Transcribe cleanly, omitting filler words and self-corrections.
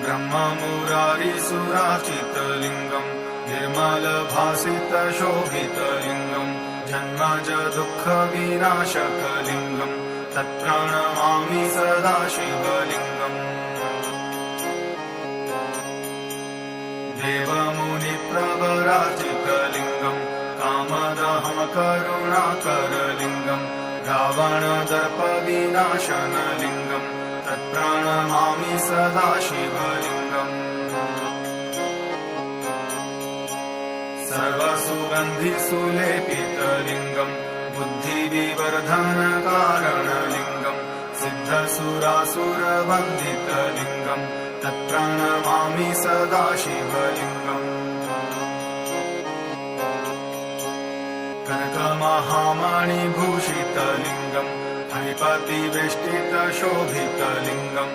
ब्रह्ममुरारिसुराचितलिङ्गम् निर्मलभासितशोभितलिङ्गम् जन्मज दुःखविनाशकलिङ्गम् तत्प्रणमामि सदा शिवलिङ्गम् देवमुनिप्रवराजितलिङ्गम् कामदहमकरुणाकरलिङ्गम् रावणदर्पविनाशनलिङ्गम् तत्प्रणमामि सदा शिवलिङ्गम् सर्वसुगन्धिसुलेपितलिङ्गम् बुद्धिविवर्धनकारणलिङ्गम् सिद्धसुरासुरवन्दितलिङ्गम् तत्प्रणमामि सदा शिवलिङ्गम् कनकमहामणिभूषितलिङ्गम् फणिपतिवेष्टितशोभितलिङ्गम्